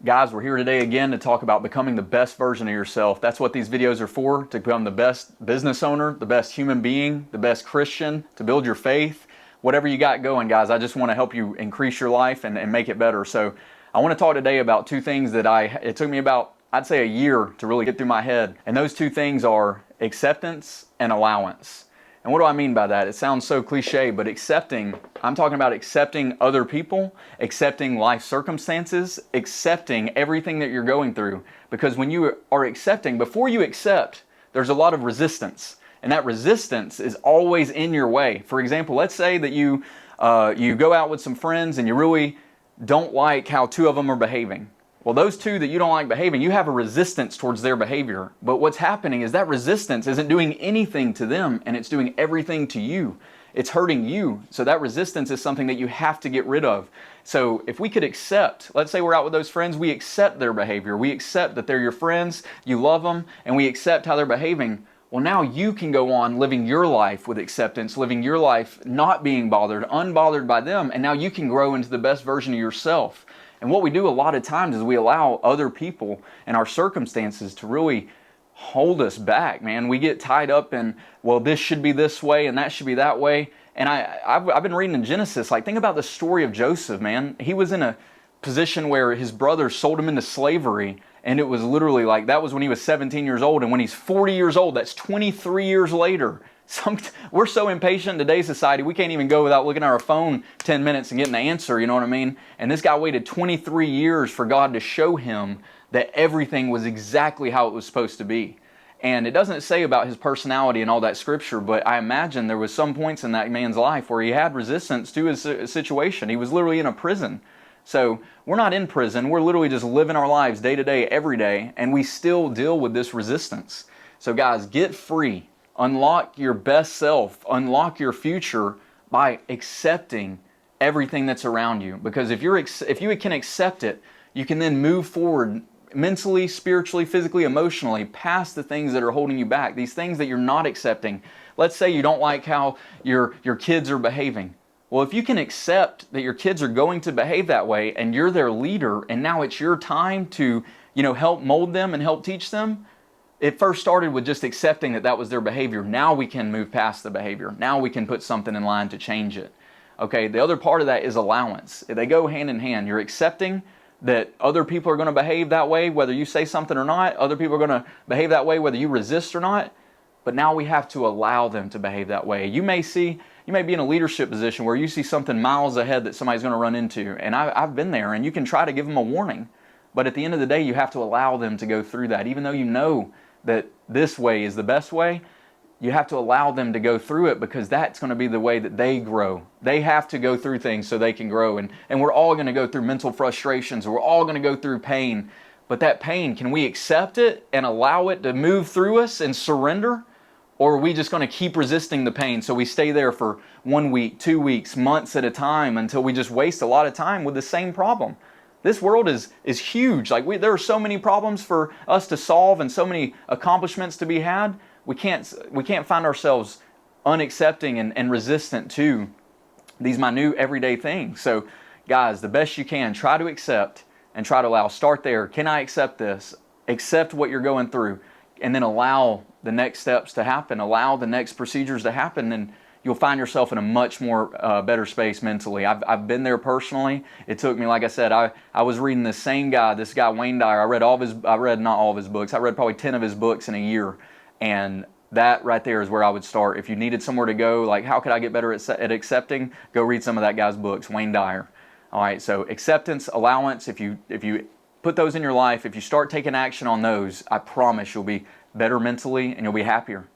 Guys, we're here today again to talk about becoming the best version of yourself. That's what these videos are for, to become the best business owner, the best human being, the best Christian, to build your faith. Whatever you got going, guys, I just want to help you increase your life and make it better. So I want to talk today about two things that it took me about, I'd say, a year to really get through my head. And those two things are acceptance and allowance. And what do I mean by that? It sounds so cliche, but I'm talking about accepting other people, accepting life circumstances, accepting everything that you're going through. Because when you are accepting, before you accept, there's a lot of resistance. And that resistance is always in your way. For example, let's say that you go out with some friends and you really don't like how two of them are behaving. Well, those two that you don't like behaving, you have a resistance towards their behavior. But what's happening is that resistance isn't doing anything to them, and it's doing everything to you. It's hurting you. So that resistance is something that you have to get rid of. So if we could accept, let's say we're out with those friends, we accept their behavior. We accept that they're your friends, you love them, and we accept how they're behaving. Well, now you can go on living your life with acceptance, living your life not being bothered, unbothered by them, and now you can grow into the best version of yourself. And what we do a lot of times is we allow other people and our circumstances to really hold us back, man. We get tied up in, well, this should be this way and that should be that way. And I've been reading in Genesis, like, think about the story of Joseph, man. He was in a position where his brothers sold him into slavery. And it was literally like, that was when he was 17 years old. And when he's 40 years old, that's 23 years later. We're so impatient in today's society, we can't even go without looking at our phone 10 minutes and getting the answer, you know what I mean? And this guy waited 23 years for God to show him that everything was exactly how it was supposed to be. And it doesn't say about his personality and all that scripture, but I imagine there was some points in that man's life where he had resistance to his situation. He was literally in a prison. So we're not in prison, we're literally just living our lives day to day, every day, and we still deal with this resistance. So guys, get free. Unlock your best self, unlock your future by accepting everything that's around you. Because if you can accept it, you can then move forward mentally, spiritually, physically, emotionally, past the things that are holding you back, these things that you're not accepting. Let's say you don't like how your kids are behaving. Well, if you can accept that your kids are going to behave that way and you're their leader and now it's your time to, help mold them and help teach them, it first started with just accepting that that was their behavior. Now we can move past the behavior. Now we can put something in line to change it. Okay, the other part of that is allowance. They go hand in hand. You're accepting that other people are going to behave that way, whether you say something or not. Other people are going to behave that way, whether you resist or not. But now we have to allow them to behave that way. You may be in a leadership position where you see something miles ahead that somebody's going to run into. And I've been there, and you can try to give them a warning. But at the end of the day, you have to allow them to go through that. Even though you know that this way is the best way, you have to allow them to go through it, because that's going to be the way that they grow. They have to go through things so they can grow. And we're all going to go through mental frustrations. We're all going to go through pain. But that pain, can we accept it and allow it to move through us and surrender? Or are we just going to keep resisting the pain so we stay there for 1 week, 2 weeks, months at a time until we just waste a lot of time with the same problem? This world is huge. There are so many problems for us to solve and so many accomplishments to be had. We can't find ourselves unaccepting and resistant to these minute everyday things. So guys, the best you can, try to accept and try to allow. Start there. Can I accept this? Accept what you're going through, and then allow the next steps to happen. Allow the next procedures to happen, and you'll find yourself in a much more better space mentally. I've been there personally. It took me, like I said, I was reading this guy Wayne Dyer. I read not all of his books. I read probably 10 of his books in a year. And that right there is where I would start. If you needed somewhere to go, like, how could I get better at accepting? Go read some of that guy's books, Wayne Dyer. All right, so acceptance, allowance, if you put those in your life, if you start taking action on those, I promise you'll be better mentally and you'll be happier.